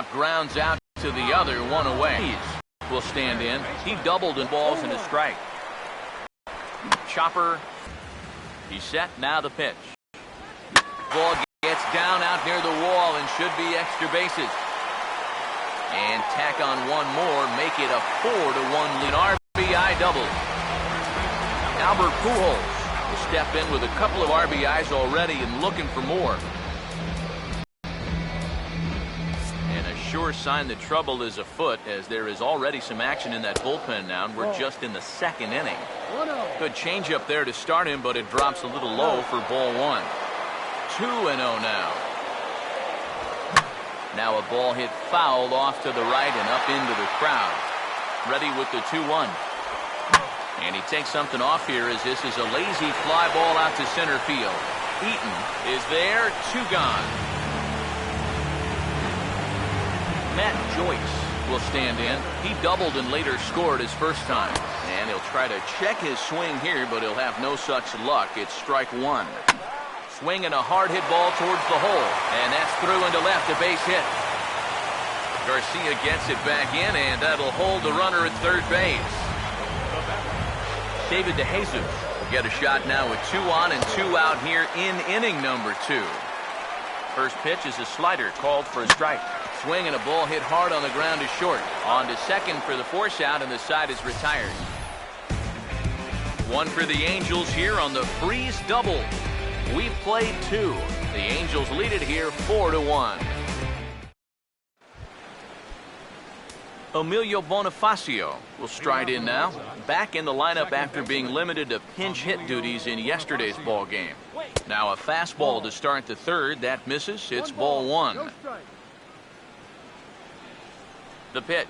shortstop grounds out to the other, one away. Will stand in. He doubled in balls and a strike. Chopper. He's set. Now the pitch. Ball gets down out near the wall and should be extra bases. And tack on one more, make it a 4-1 lead. RBI double. Albert Pujols will step in with a couple of RBIs already and looking for more. And a sure sign that trouble is afoot, as there is already some action in that bullpen now, and we're just in the second inning. Good changeup there to start him, but it drops a little low for ball one. 2-0 now. Now a ball hit foul off to the right and up into the crowd. Ready with the 2-1. And he takes something off here, as this is a lazy fly ball out to center field. Eaton is there, 2 gone. Matt Joyce will stand in. He doubled and later scored his first time. And he'll try to check his swing here, but he'll have no such luck. It's strike one. Swinging a hard hit ball towards the hole, and that's through into left, a base hit. Garcia gets it back in, and that'll hold the runner at third base. David DeJesus will get a shot now with 2 on and 2 out here in inning number 2. First pitch is a slider called for a strike. Swing and a ball hit hard on the ground to short. On to second for the force out, and the side is retired. One for the Angels here on the Freeze double. We've played 2. The Angels lead it here 4-1. Emilio Bonifacio will stride in now. Back in the lineup after being limited to pinch hit duties in yesterday's ball game. Now a fastball to start the third. That misses. It's ball one. The pitch.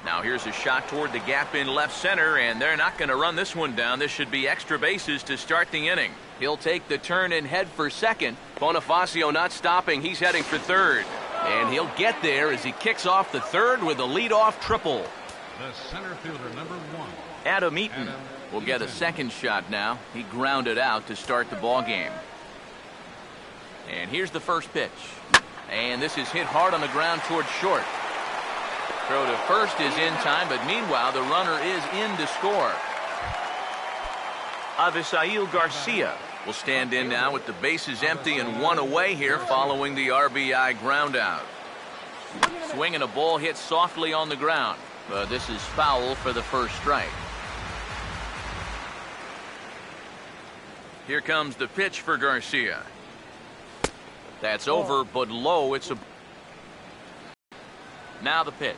Now here's a shot toward the gap in left center, and they're not going to run this one down. This should be extra bases to start the inning. He'll take the turn and head for second. Bonifacio not stopping. He's heading for third. And he'll get there as he kicks off the third with a leadoff triple. The center fielder, number 1. Adam Eaton will get a second shot now. He grounded out to start the ball game. And here's the first pitch. And this is hit hard on the ground towards short. Throw to first is in time, but meanwhile the runner is in to score. Avisail Garcia will stand in now with the bases empty and 1 away here following the RBI ground out. Swinging a ball hit softly on the ground, but this is foul for the first strike. Here comes the pitch for Garcia. That's over, but low. It's a... Now the pitch.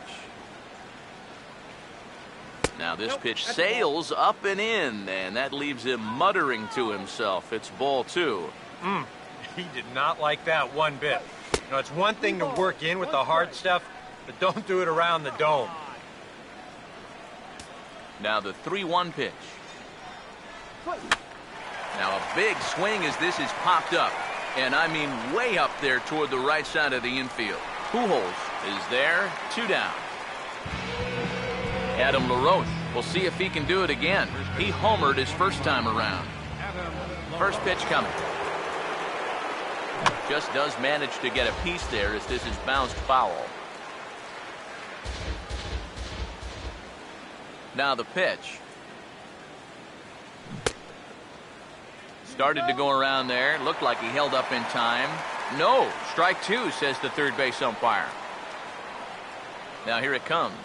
Now this pitch sails up and in, and that leaves him muttering to himself. It's ball 2. He did not like that one bit. You know, it's one thing to work in with the hard stuff, but don't do it around the dome. Now the 3-1 pitch. Now a big swing as this is popped up, and I mean way up there toward the right side of the infield. Pujols is there, 2 down. Adam LaRoche will see if he can do it again. He homered his first time around. First pitch coming. Just does manage to get a piece there as this is bounced foul. Now the pitch. Started to go around there. Looked like he held up in time. No, strike 2, says the third base umpire. Now here it comes.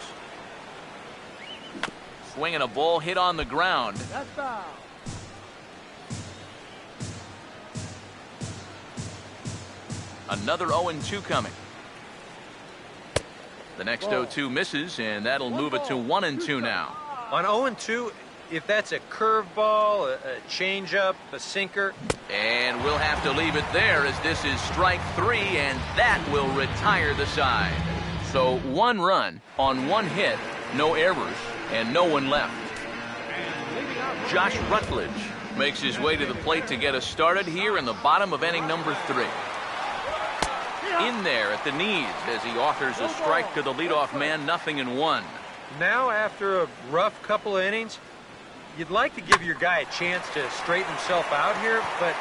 Swinging a ball hit on the ground. That's foul. Another 0-2 coming. The next 0-2 misses, and that'll move it to 1-2 now. On 0-2, if that's a curveball, a changeup, a sinker. And we'll have to leave it there as this is strike 3, and that will retire the side. So 1 run on 1 hit, no errors, and no one left. Josh Rutledge makes his way to the plate to get us started here in the bottom of inning number 3. In there at the knees as he offers a strike to the leadoff man, 0-1. Now, after a rough couple of innings, you'd like to give your guy a chance to straighten himself out here, but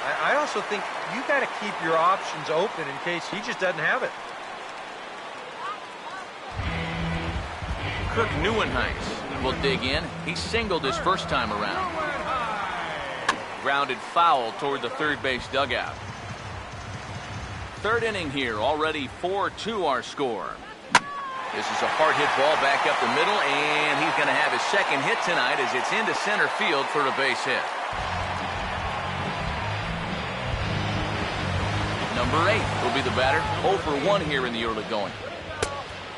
I also think you got to keep your options open in case he just doesn't have it. Kirk Neuenheis will dig in. He singled his first time around. Grounded foul toward the third base dugout. Third inning here, already 4-2 our score. This is a hard hit ball back up the middle, and he's going to have his second hit tonight as it's into center field for a base hit. Number 8 will be the batter. 0 for 1 here in the early going.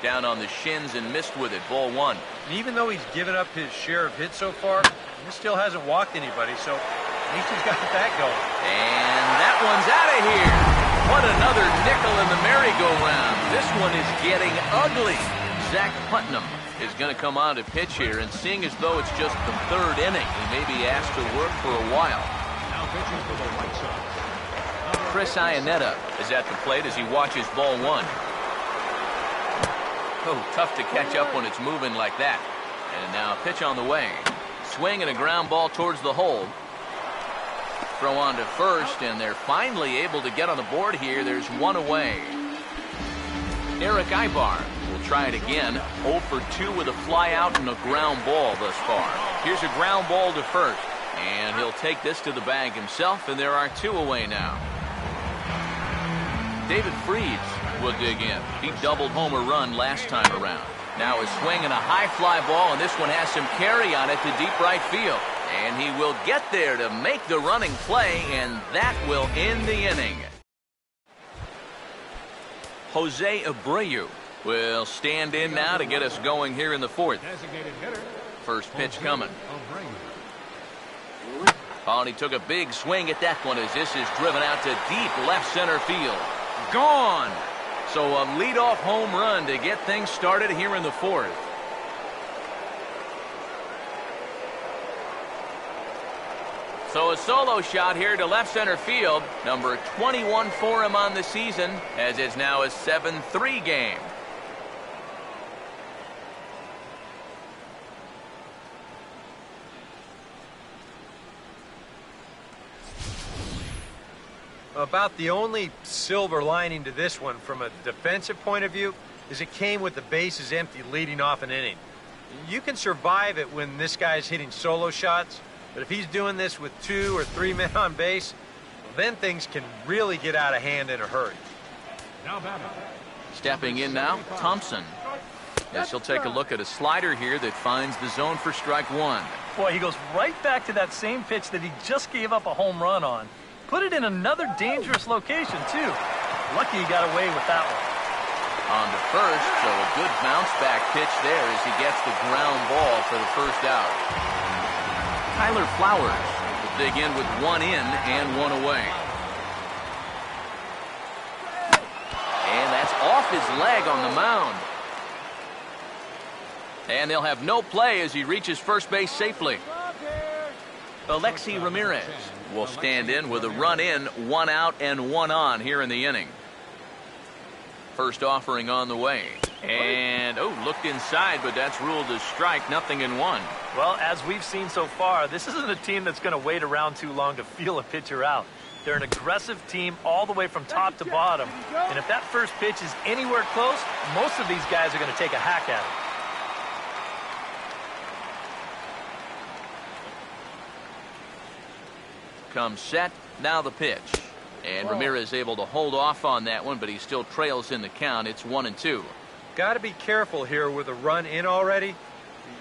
Down on the shins and missed with it. Ball 1. And even though he's given up his share of hits so far, he still hasn't walked anybody, so at least he's got that going. And that one's out of here. What another nickel in the merry-go-round. This one is getting ugly. Zach Putnam is going to come on to pitch here, and seeing as though it's just the third inning, he may be asked to work for a while. Now pitching for the White Sox. Chris Iannetta is at the plate as he watches ball 1. Oh, tough to catch up when it's moving like that. And now a pitch on the way. Swing and a ground ball towards the hole. Throw on to first, and they're finally able to get on the board here. There's one away. Eric Ibar will try it again. 0 for 2 with a fly out and a ground ball thus far. Here's a ground ball to first, and he'll take this to the bag himself, and there are 2 away now. David Freeds will dig in. He doubled home a run last time around. Now a swing and a high fly ball, and this one has some carry on it to deep right field. And he will get there to make the running play, and that will end the inning. Jose Abreu will stand in now to get us going here in the 4th. Designated hitter. First pitch coming. Abreu. Oh, and he took a big swing at that one as this is driven out to deep left center field. Gone! So a leadoff home run to get things started here in the 4th. So a solo shot here to left center field. Number 21 for him on the season, as it's now a 7-3 game. About the only silver lining to this one from a defensive point of view is it came with the bases empty leading off an inning. You can survive it when this guy's hitting solo shots, but if he's doing this with 2 or 3 men on base, well, then things can really get out of hand in a hurry. Now batting. Stepping in now, Thompson. Yes, he'll take a look at a slider here that finds the zone for strike 1. Boy, he goes right back to that same pitch that he just gave up a home run on. Put it in another dangerous location, too. Lucky he got away with that one. On to first, so a good bounce back pitch there as he gets the ground ball for the first out. Tyler Flowers will dig in with 1 in and 1 away. And that's off his leg on the mound. And they'll have no play as he reaches first base safely. Alexi Ramirez will stand in with a run in, 1 out and 1 on here in the inning. First offering on the way. And, looked inside, but that's ruled as strike, 0-1. Well, as we've seen so far, this isn't a team that's going to wait around too long to feel a pitcher out. They're an aggressive team all the way from top to bottom. And if that first pitch is anywhere close, most of these guys are going to take a hack at it. Comes set, now the pitch. And Ramirez able to hold off on that one, but he still trails in the count. It's 1-2. Got to be careful here with a run in already.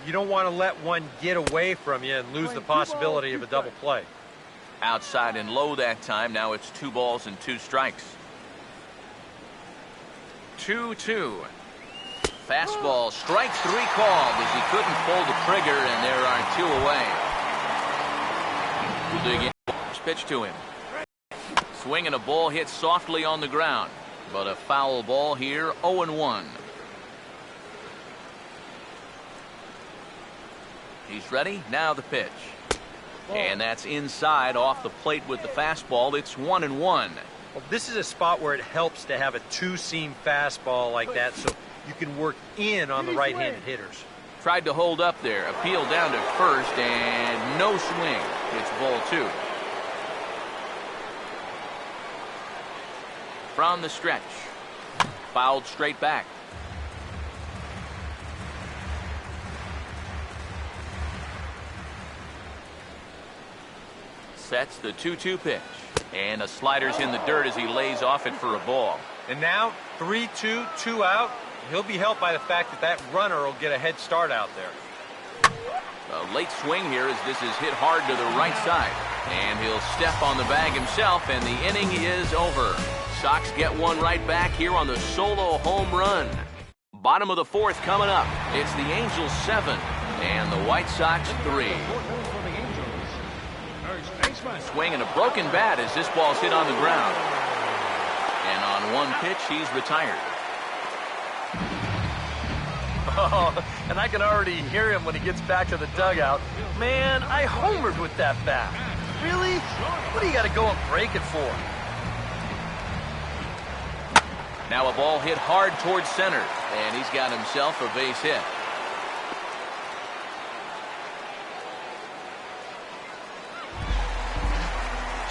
You don't want to let one get away from you and lose the possibility of a double play. Outside and low that time. Now it's 2 balls and 2 strikes. 2-2. Fastball, strike 3 called as he couldn't pull the trigger, and there are 2 away. We'll dig in. Pitch to him. Swing and a ball hit softly on the ground, but a foul ball here. 0-1. He's ready. Now the pitch. And that's inside off the plate with the fastball. It's 1-1. Well, this is a spot where it helps to have a 2-seam fastball like that so you can work in on the right-handed hitters. Tried to hold up there. Appeal down to first, and no swing. It's ball 2. from the stretch. Fouled straight back. Sets the 2-2 pitch. And a slider's in the dirt as he lays off it for a ball. And now 3-2, 2 out. He'll be helped by the fact that that runner will get a head start out there. A late swing here as this is hit hard to the right side. And he'll step on the bag himself, and the inning is over. Sox get one right back here on the solo home run. Bottom of the fourth coming up. It's the Angels 7 and the White Sox 3. Swing and a broken bat as this ball's hit on the ground. And on one pitch, he's retired. Oh, and I can already hear him when he gets back to the dugout. Man, I homered with that bat. Really? What do you got to go and break it for? Now a ball hit hard towards center, and he's got himself a base hit.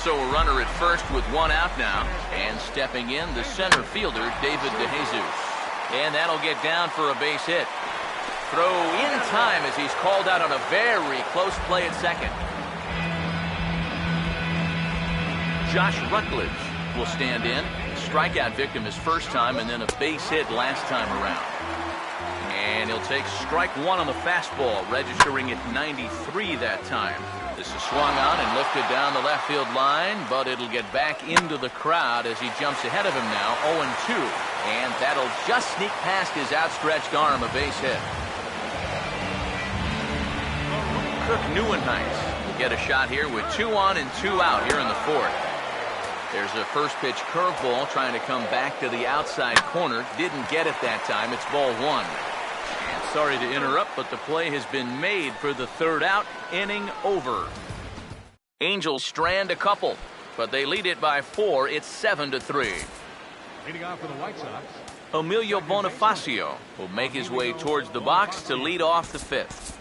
So a runner at first with one out now, and stepping in, the center fielder, David DeJesus. And that'll get down for a base hit. Throw in time as he's called out on a very close play at second. Josh Rutledge will stand in. Strikeout victim his first time, and then a base hit last time around. And he'll take strike one on the fastball, registering at 93 that time. This is swung on and lifted down the left field line, but it'll get back into the crowd as he jumps ahead of him now, 0-2. And that'll just sneak past his outstretched arm, a base hit. Kirk Neuenhuis will get a shot here with 2 on and 2 out here in the fourth. There's a first pitch curveball trying to come back to the outside corner. Didn't get it that time. It's ball 1. And sorry to interrupt, but the play has been made for the third out. Inning over. Angels strand a couple, but they lead it by 4. It's 7-3. Leading off for the White Sox, Emilio Bonifacio will make his way towards the box to lead off the fifth.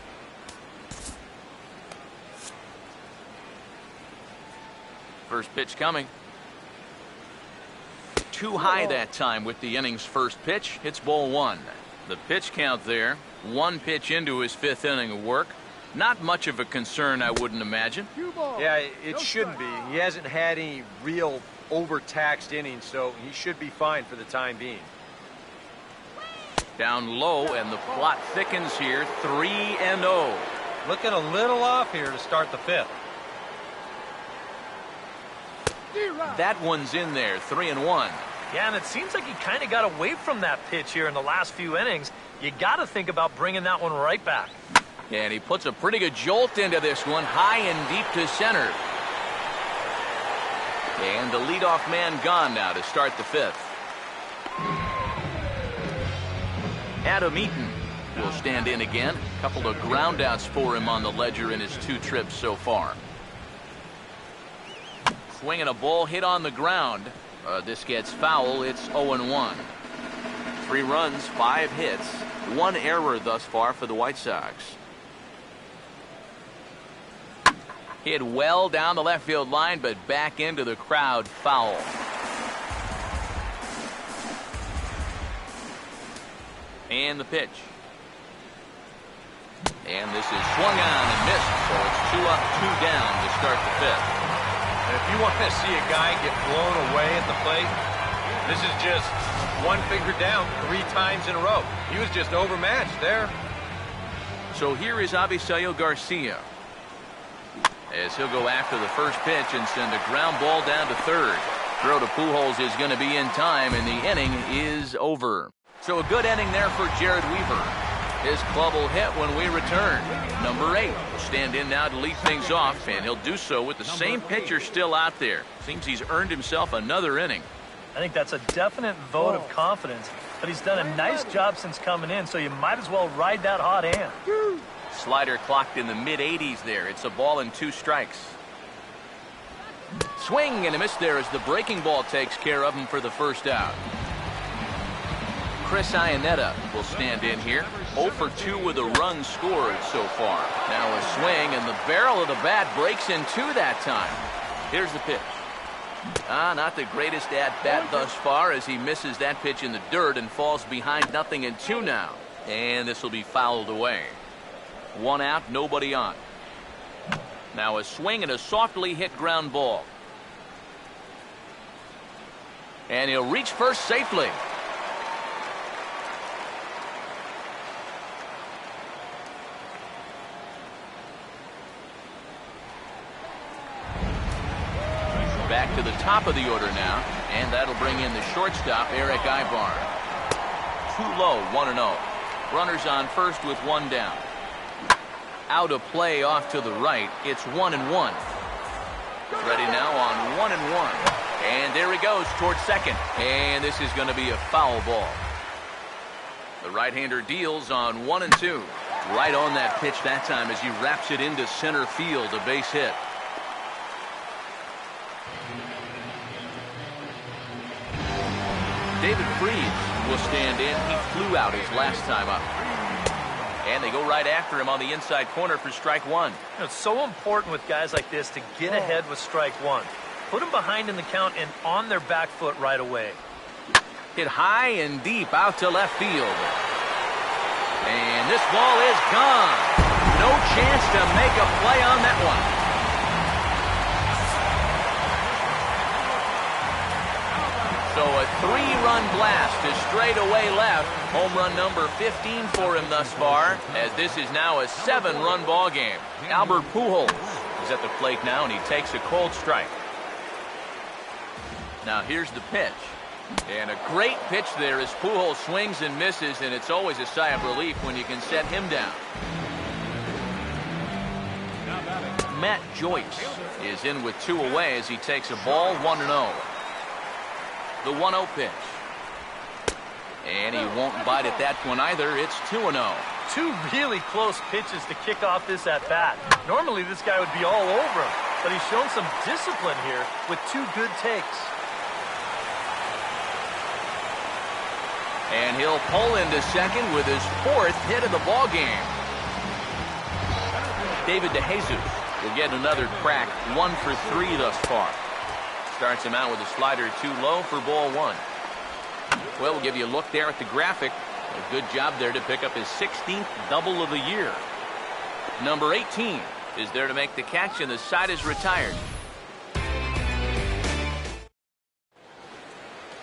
First pitch coming. Too high that time with the inning's first pitch. It's ball 1. The pitch count there. 1 pitch into his 5th inning of work. Not much of a concern, I wouldn't imagine. Yeah, it shouldn't be. He hasn't had any real overtaxed innings, so he should be fine for the time being. Down low, and the plot thickens here. 3-0. Looking a little off here to start the 5th. That one's in there. 3-1. Yeah, and it seems like he kind of got away from that pitch here in the last few innings. You got to think about bringing that one right back. And he puts a pretty good jolt into this one, high and deep to center. And the leadoff man gone now to start the 5th. Adam Eaton will stand in again. A couple of groundouts for him on the ledger in his 2 trips so far. Swinging a ball hit on the ground. This gets foul. It's 0-1. 3 runs, 5 hits, 1 error thus far for the White Sox. Hit well down the left field line, but back into the crowd, foul. And the pitch. And this is swung on and missed, so it's 2 up, 2 down to start the 5th. And if you want to see a guy get blown away at the plate, this is just 1 finger down 3 times in a row. He was just overmatched there. So here is Avisail Garcia, as he'll go after the first pitch and send a ground ball down to third. Throw to Pujols is going to be in time, and the inning is over. So a good inning there for Jared Weaver. His club will hit when we return. Number 8 will stand in now to lead things off, and he'll do so with the same pitcher still out there. Seems he's earned himself another inning. I think that's a definite vote of confidence, but he's done a nice job since coming in, so you might as well ride that hot hand. Slider clocked in the mid-80s there. It's a ball and 2 strikes. Swing and a miss there as the breaking ball takes care of him for the first out. Chris Iannetta will stand in here. 0 for 2 with a run scored so far. Now a swing, and the barrel of the bat breaks in 2 that time. Here's the pitch. Not the greatest at-bat thus far as he misses that pitch in the dirt and falls behind 0-2 now. And this will be fouled away. 1 out, nobody on. Now a swing and a softly hit ground ball. And he'll reach first safely. Back to the top of the order now, and that'll bring in the shortstop, Eric Ibar. Too low, 1-0. Runners on first with 1 down. Out of play off to the right. It's 1-1. Ready now on 1-1. And there he goes towards second. And this is going to be a foul ball. The right-hander deals on 1-2. Right on that pitch that time as he wraps it into center field, a base hit. David Freese will stand in. He flew out his last time up. And they go right after him on the inside corner for strike 1. It's so important with guys like this to get ahead with strike 1. Put them behind in the count and on their back foot right away. Hit high and deep out to left field. And this ball is gone. No chance to make a play on that one. So a 3-run blast to straightaway left. Home run number 15 for him thus far, as this is now a 7-run ball game. Albert Pujols is at the plate now, and he takes a cold strike. Now here's the pitch. And a great pitch there as Pujols swings and misses, and it's always a sigh of relief when you can set him down. Matt Joyce is in with 2 away as he takes a ball, 1-0. The 1-0 pitch. And he won't bite at that one either. It's 2-0. 2 really close pitches to kick off this at-bat. Normally this guy would be all over him, but he's shown some discipline here with 2 good takes. And he'll pull into second with his 4th hit of the ball game. David DeJesus will get another crack, 1 for 3 thus far. Starts him out with a slider too low for ball 1. Well, we'll give you a look there at the graphic. A good job there to pick up his 16th double of the year. Number 18 is there to make the catch, and the side is retired.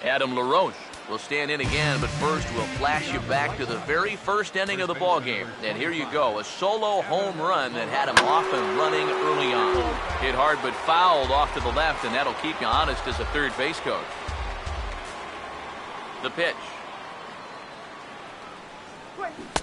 Adam LaRoche will stand in again, but first we'll flash you back to the very first inning of the ball game. And here you go, a solo home run that had him off and running early on. Hit hard but fouled off to the left, and that'll keep you honest as a third base coach. The pitch.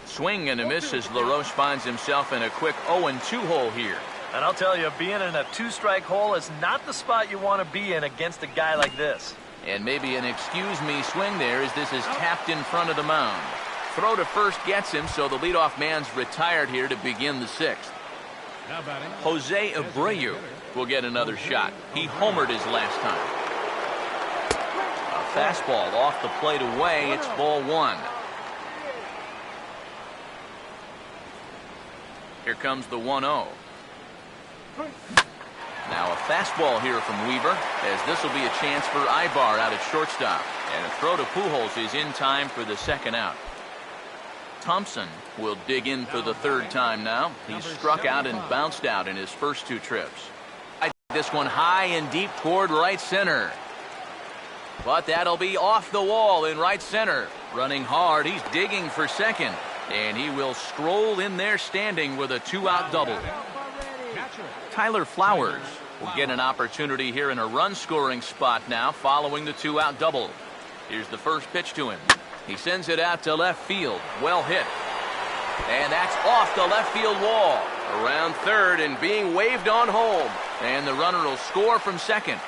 Swing and a miss as LaRoche finds himself in a quick 0-2 hole here. And I'll tell you, being in a 2-strike hole is not the spot you want to be in against a guy like this. And maybe an excuse-me swing there as this is tapped in front of the mound. Throw to first gets him, so the leadoff man's retired here to begin the 6th. Jose Abreu will get another shot. He homered his last time. A fastball off the plate away. It's ball 1. Here comes the 1-0. Now a fastball here from Weaver, as this will be a chance for Ibar out at shortstop. And a throw to Pujols is in time for the 2nd out. Thompson will dig in for the 3rd time now. He's struck out and bounced out in his first 2 trips. This one high and deep toward right center. But that'll be off the wall in right center. Running hard, he's digging for second. And he will stroll in there standing with a 2-out double. Tyler Flowers will get an opportunity here in a run-scoring spot now following the 2-out double. Here's the first pitch to him. He sends it out to left field. Well hit. And that's off the left field wall. Around third and being waved on home. And the runner will score from second.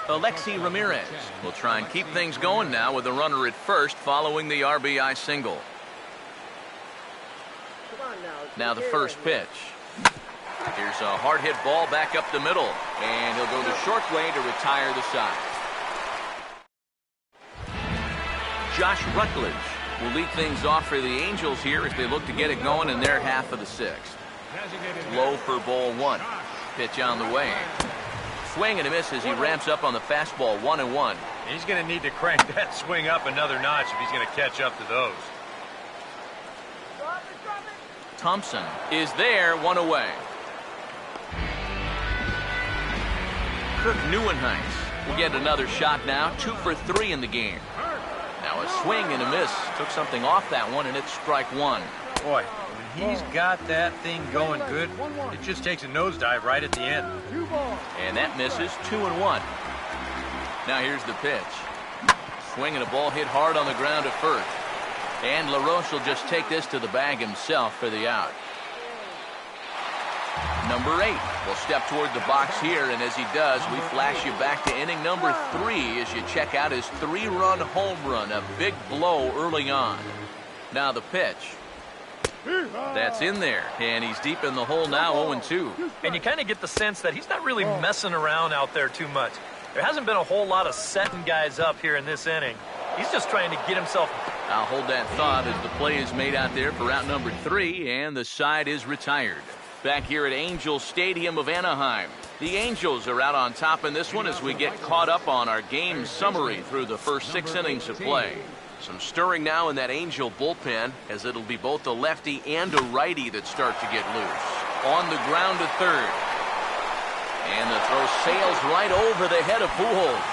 Alexi Ramirez will try and keep things going now with the runner at first following the RBI single. Now the first pitch. Here's a hard hit ball back up the middle, and he'll go the short way to retire the side. Josh Rutledge will lead things off for the Angels here as they look to get it going in their half of the 6th. Low for ball 1. Pitch on the way. Swing and a miss as he ramps up on the fastball, 1-1. He's going to need to crank that swing up another notch if he's going to catch up to those. Thompson is there, 1 away. Kirk Neuenhuis will get another shot now, 2 for 3 in the game. Now a swing and a miss. Took something off that one, and it's strike 1. Boy, when he's got that thing going good, it just takes a nosedive right at the end. And that misses, 2-1. Now here's the pitch. Swinging a ball hit hard on the ground at first. And LaRoche will just take this to the bag himself for the out. Number 8 will step toward the box here, and as he does, we flash you back to inning number 3 as you check out his 3-run home run, a big blow early on. Now the pitch. That's in there, and he's deep in the hole now, 0-2. And you kind of get the sense that he's not really messing around out there too much. There hasn't been a whole lot of setting guys up here in this inning. He's just trying to get himself. I'll hold that thought as the play is made out there for out number 3, and the side is retired. Back here at Angels Stadium of Anaheim. The Angels are out on top in this one as we get caught up on our game summary through the first 6 innings of play. Some stirring now in that Angel bullpen, as it'll be both a lefty and a righty that start to get loose. On the ground to third. And the throw sails right over the head of Pujols.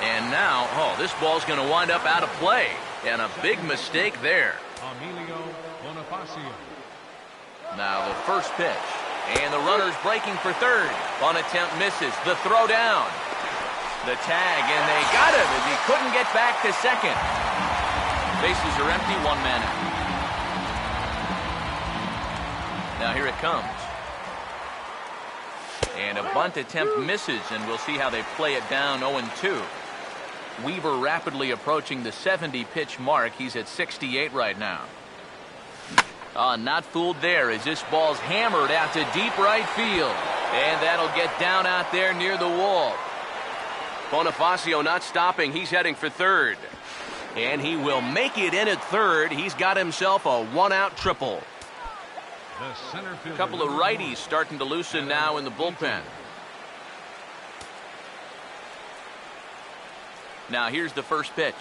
And now, this ball's going to wind up out of play. And a big mistake there. Emilio Bonifacio. Now the first pitch. And the runner's breaking for third. On attempt misses. The throw down. The tag, and they got him as he couldn't get back to second. Bases are empty, 1 man out. Now here it comes. And a bunt attempt misses, and we'll see how they play it down, 0-2. Weaver rapidly approaching the 70-pitch mark. He's at 68 right now. Not fooled there as this ball's hammered out to deep right field. And that'll get down out there near the wall. Bonifacio not stopping. He's heading for third. And he will make it in at third. He's got himself a 1-out triple. A couple of righties starting to loosen now in the bullpen. Now here's the first pitch.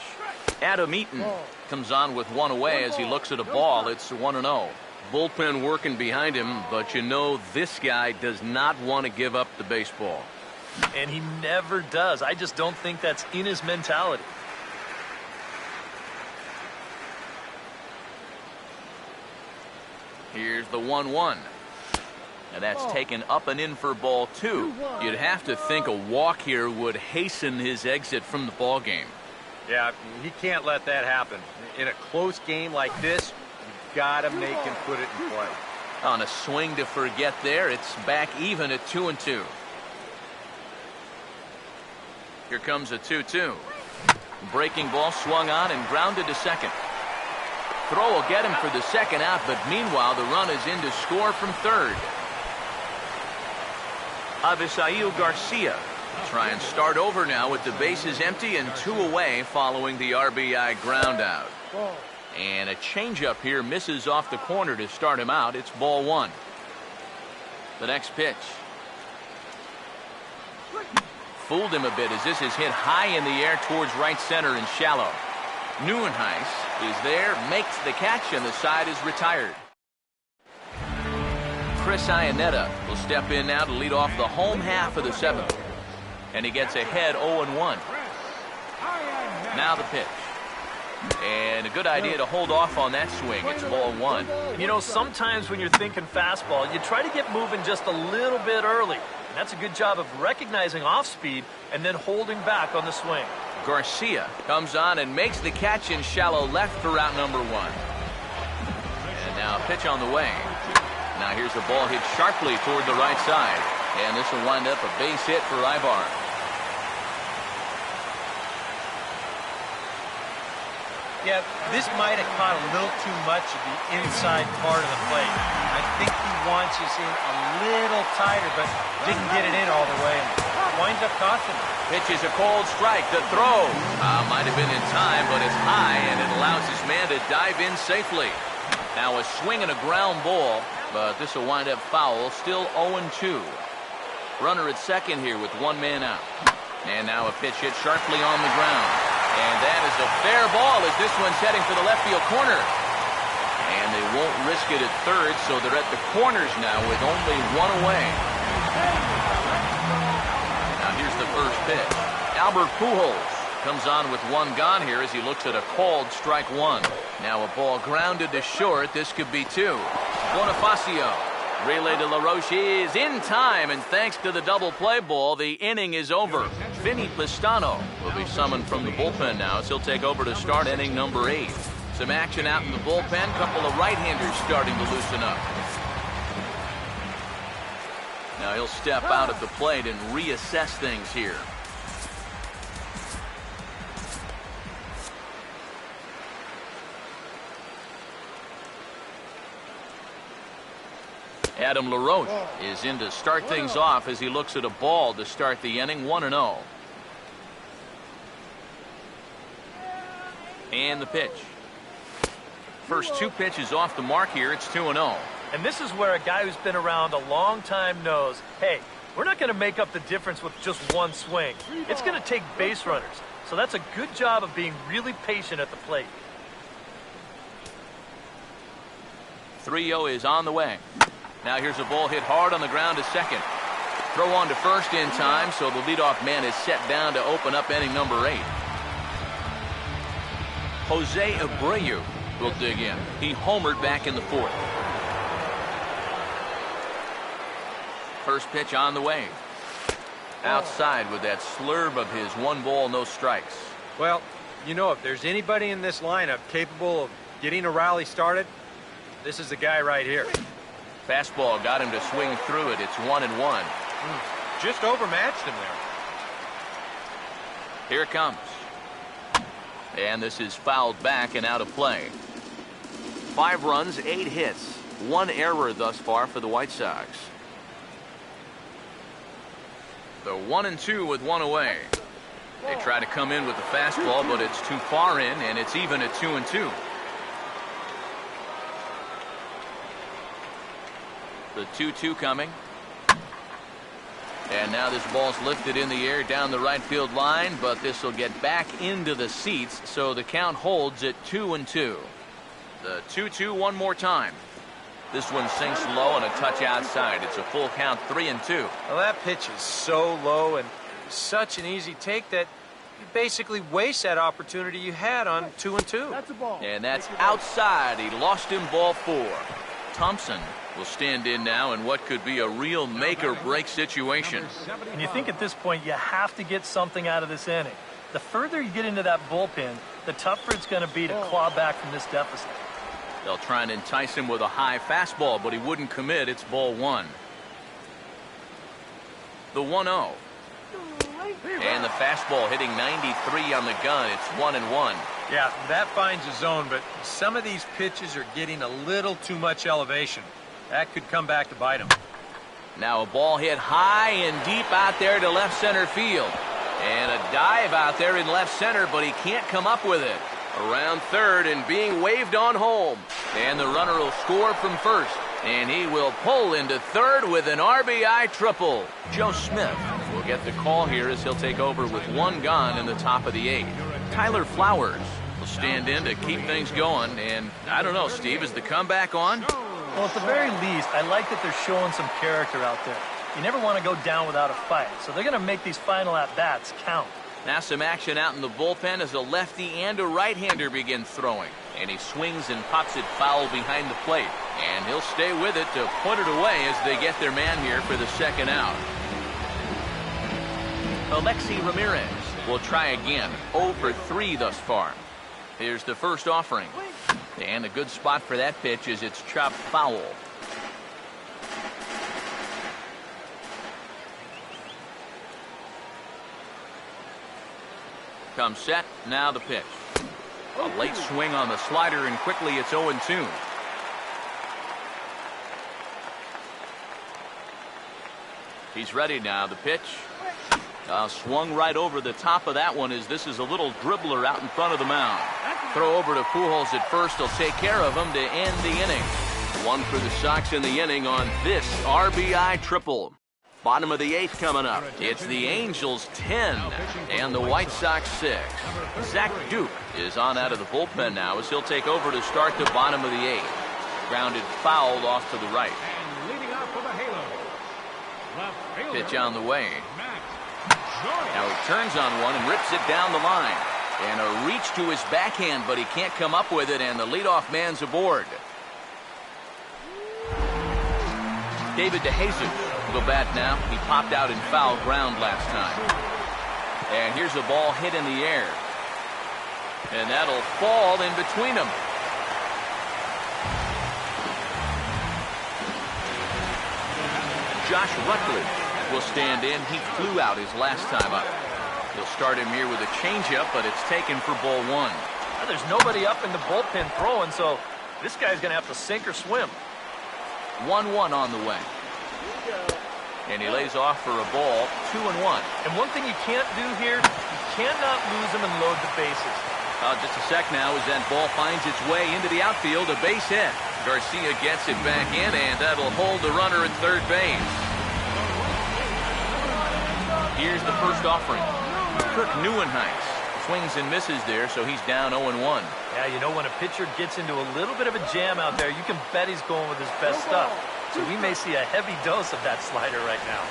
Adam Eaton comes on with 1 away as he looks at a ball. It's 1-0. Bullpen working behind him, but you know this guy does not want to give up the baseball. And he never does. I just don't think that's in his mentality. Here's the 1-1. And that's taken up and in for ball 2. You'd have to think a walk here would hasten his exit from the ball game. Yeah, he can't let that happen. In a close game like this, you've got to make him put it in play. On a swing to forget there, it's back even at 2-2. Here comes a 2-2. Breaking ball swung on and grounded to second. Throw will get him for the second out, but meanwhile the run is in to score from third. Avisail Garcia try and start over now with the bases empty and 2 away following the RBI ground out. And a changeup here misses off the corner to start him out. It's ball 1. The next pitch. Fooled him a bit as this is hit high in the air towards right center and shallow. Neuenhuis is there, makes the catch, and the side is retired. Chris Iannetta will step in now to lead off the home half of the 7th. And he gets ahead 0-1. Now the pitch. And a good idea to hold off on that swing. It's ball 1. You know, sometimes when you're thinking fastball, you try to get moving just a little bit early. And that's a good job of recognizing off speed and then holding back on the swing. Garcia comes on and makes the catch in shallow left for route number 1. And now pitch on the way. Now here's the ball hit sharply toward the right side. And this will wind up a base hit for Ibar. Yeah, this might have caught a little too much of the inside part of the plate. I think he wants us in a little tighter, but didn't get it in all the way. Winds up costing him. Pitch is a cold strike. The throw might have been in time, but it's high, and it allows this man to dive in safely. Now a swing and a ground ball, but this will wind up foul. Still 0-2. Runner at second here with one man out. And now a pitch hit sharply on the ground. And that is a fair ball as this one's heading for the left field corner. And they won't risk it at third, so they're at the corners now with only one away. Now here's the first pitch. Albert Pujols comes on with one gone here as he looks at a called strike one. Now a ball grounded to short. This could be two. Bonifacio. Relay to LaRoche is in time, and thanks to the double play ball, the inning is over. Vinny Pistano will be summoned from the bullpen now as he'll take over to start inning number 8. Some action out in the bullpen. Couple of right-handers starting to loosen up. Now he'll step out at the plate and reassess things here. Adam LaRoche is in to start things off as he looks at a ball to start the inning, 1-0. And the pitch. First two pitches off the mark here. It's 2-0. And this is where a guy who's been around a long time knows, hey, we're not going to make up the difference with just one swing. It's going to take base runners. So that's a good job of being really patient at the plate. 3-0 is on the way. Now here's a ball hit hard on the ground to second. Throw on to first in time, so the leadoff man is set down to open up inning number 8. Jose Abreu will dig in. He homered back in the 4th. First pitch on the way. Outside with that slurve of his 1 ball, no strikes. Well, you know, if there's anybody in this lineup capable of getting a rally started, this is the guy right here. Fastball got him to swing through it. It's 1-1. Just overmatched him there. Here it comes. And this is fouled back and out of play. 5 runs, 8 hits, 1 error thus far for the White Sox. The 1-2 with 1 away. They try to come in with the fastball, but it's too far in, and it's even at 2-2. The 2-2 coming. And now this ball's lifted in the air down the right field line, but this will get back into the seats, so the count holds at 2-2. The 2-2 one more time. This one sinks low and a touch outside. It's a full count, 3-2. Well, that pitch is so low and such an easy take that you basically waste that opportunity you had on 2-2. That's a ball. And that's outside. He lost him, ball 4. Thompson will stand in now in what could be a real make-or-break situation. And you think at this point you have to get something out of this inning. The further you get into that bullpen, the tougher it's going to be to claw back from this deficit. They'll try and entice him with a high fastball, but he wouldn't commit. It's ball 1. The 1-0. And the fastball hitting 93 on the gun. It's 1-1. Yeah, that finds a zone, but some of these pitches are getting a little too much elevation. That could come back to bite him. Now a ball hit high and deep out there to left center field. And a dive out there in left center, but he can't come up with it. Around third and being waved on home. And the runner will score from first. And he will pull into third with an RBI triple. Joe Smith will get the call here as he'll take over with 1 gone in the top of the 8th. Tyler Flowers will stand in to keep things going. And I don't know, Steve, is the comeback on? Well, at the very least, I like that they're showing some character out there. You never want to go down without a fight, so they're going to make these final at-bats count. Now some action out in the bullpen as a lefty and a right-hander begin throwing. And he swings and pops it foul behind the plate. And he'll stay with it to put it away as they get their man here for the second out. Alexi Ramirez will try again. 0 for 3 thus far. Here's the first offering. And a good spot for that pitch is it's chopped foul. Comes set, now the pitch. A late swing on the slider, and quickly it's 0-2. He's ready now, the pitch. Swung right over the top of that one as this is a little dribbler out in front of the mound. Throw over to Pujols at first. He'll take care of him to end the inning. 1 for the Sox in the inning on this RBI triple. Bottom of the 8th coming up. It's the Angels 10 and the White Sox 6. Zach Duke is on out of the bullpen now as he'll take over to start the bottom of the 8th. Grounded foul off to the right. And leading off for the Halo, left fielder, Pitch on the way. Matt Joyce. Now he turns on one and rips it down the line. And a reach to his backhand, but he can't come up with it, and the leadoff man's aboard. David DeJesus will bat now. He popped out in foul ground last time. And here's a ball hit in the air. And that'll fall in between them. Josh Rutledge will stand in. He flew out his last time up. He'll start him here with a changeup, but it's taken for ball 1. Now, there's nobody up in the bullpen throwing, so this guy's going to have to sink or swim. 1-1 on the way. And he lays off for a ball, 2-1. And one thing you can't do here, you cannot lose him and load the bases. Just a sec now as that ball finds its way into the outfield, a base hit. Garcia gets it back in, and that'll hold the runner at third base. Here's the first offering. Kirk Neuenheis swings and misses there, so he's down 0-1. Yeah, you know, when a pitcher gets into a little bit of a jam out there, you can bet he's going with his best stuff. So we may see a heavy dose of that slider right now.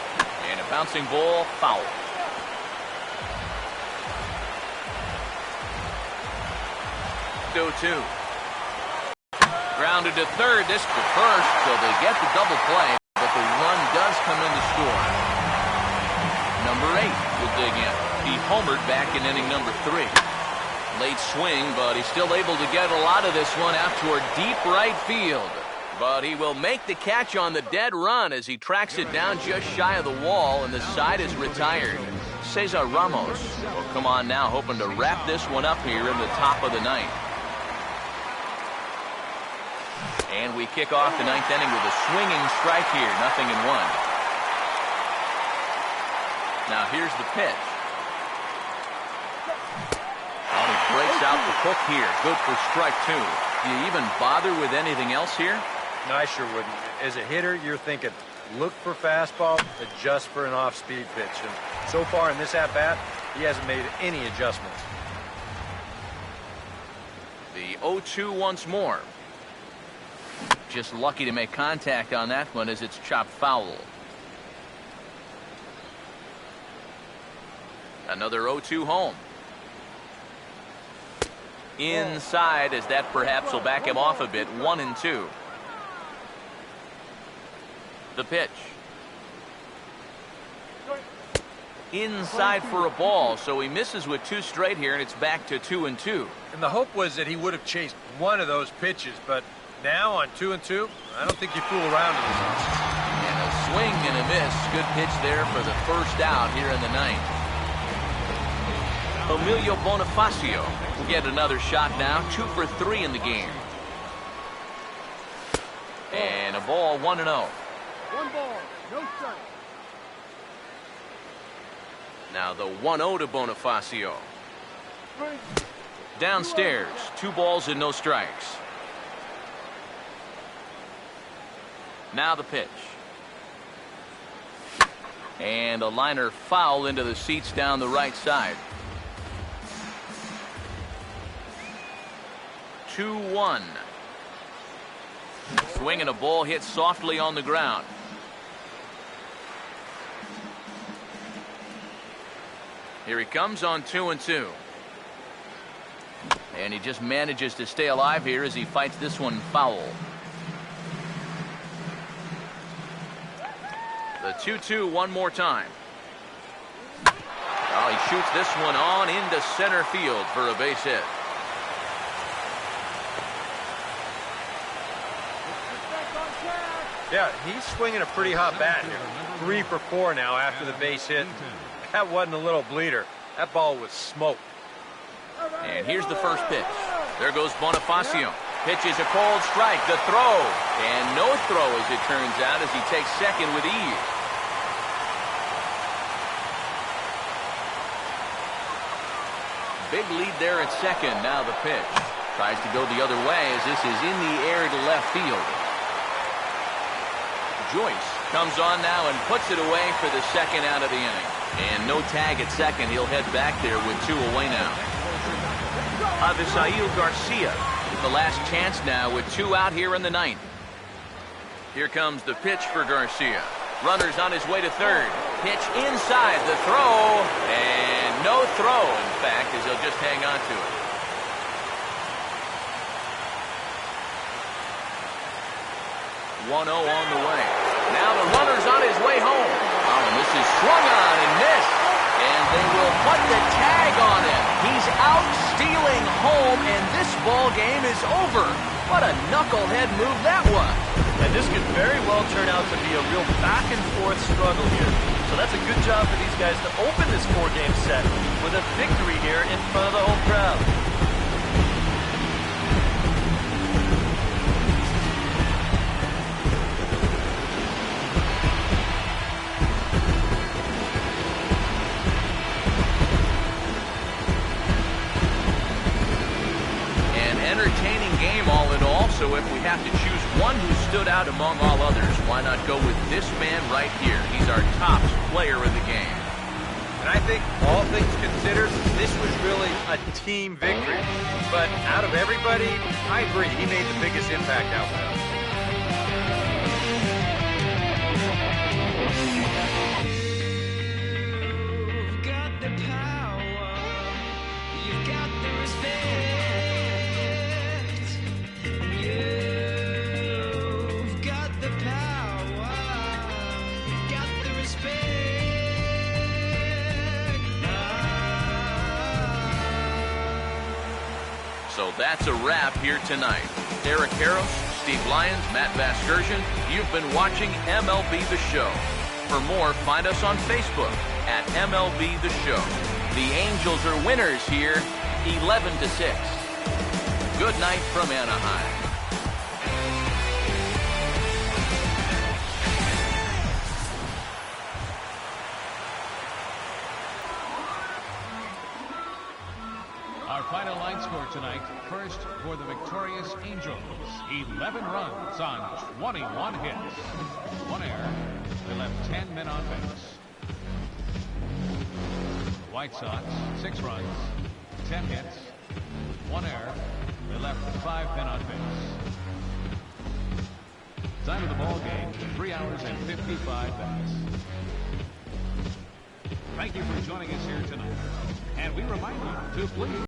And a bouncing ball, foul. 0-2. Grounded to third, this to first, so they get the double play, but the run does come in to score. Number 8 will dig in. He homered back in inning number 3. Late swing, but he's still able to get a lot of this one out toward deep right field. But he will make the catch on the dead run as he tracks it down just shy of the wall, and the side is retired. Cesar Ramos will come on now, hoping to wrap this one up here in the top of the 9th. And we kick off the 9th inning with a swinging strike here, 0-1. Now here's the pitch. Oh, he breaks out the hook here. Good for strike 2. Do you even bother with anything else here? No, I sure wouldn't. As a hitter, you're thinking, look for fastball, adjust for an off-speed pitch. And so far in this at-bat, he hasn't made any adjustments. The 0-2 once more. Just lucky to make contact on that one as it's chopped foul. Another 0-2 home. Inside, as that perhaps will back him off a bit. 1-2. The pitch. Inside for a ball, so he misses with 2 straight here, and it's back to 2-2. And the hope was that he would have chased one of those pitches, but now on 2-2, I don't think you fool around with this. And a swing and a miss. Good pitch there for the first out here in the 9th. Emilio Bonifacio will get another shot now. 2 for 3 in the game. And a ball, 1-0. 1 ball, no strike. Now the 1-0 to Bonifacio. Downstairs, 2 balls and no strikes. Now the pitch. And a liner foul into the seats down the right side. 2-1. Swing and a ball hit softly on the ground. Here he comes on 2-2. And he just manages to stay alive here as he fights this one foul. The 2-2 one more time. Oh, he shoots this one on into center field for a base hit. Yeah, he's swinging a pretty hot bat here. 3 for 4 now after the base hit. That wasn't a little bleeder. That ball was smoke. And here's the first pitch. There goes Bonifacio. Pitches a cold strike. The throw. And no throw, as it turns out, as he takes second with ease. Big lead there at second. Now the pitch. Tries to go the other way as this is in the air to left field. Joyce comes on now and puts it away for the second out of the inning. And no tag at second. He'll head back there with 2 away now. Avisail Garcia with the last chance now with 2 out here in the 9th. Here comes the pitch for Garcia. Runner's on his way to third. Pitch inside, the throw, and no throw, in fact, as he'll just hang on to it. 1-0 on the way. Now the runner's on his way home. Oh, and this is swung on and missed. And they will put the tag on him. He's out stealing home, and this ball game is over. What a knucklehead move that was. And this could very well turn out to be a real back-and-forth struggle here. So that's a good job for these guys to open this 4-game set with a victory here in front of the home crowd. Entertaining game all in all, so if we have to choose one who stood out among all others, why not go with this man right here? He's our top player in the game. And I think, all things considered, this was really a team victory. But out of everybody, I agree, he made the biggest impact out there. You've got the power, you've got the respect. You've got the power, you've got the respect. So that's a wrap here tonight. Eric Harris, Steve Lyons, Matt Vasgersian, you've been watching MLB The Show. For more, find us on Facebook at MLB The Show. The Angels are winners here, 11-6. Good night from Anaheim. Our final line score tonight. First for the victorious Angels. 11 runs on 21 hits. 1 error. They left 10 men on base. White Sox, 6 runs, 10 hits, 1 error. They left 5 men on base. Time of the ball game, 3 hours and 55 minutes. Thank you for joining us here tonight. And we remind you to please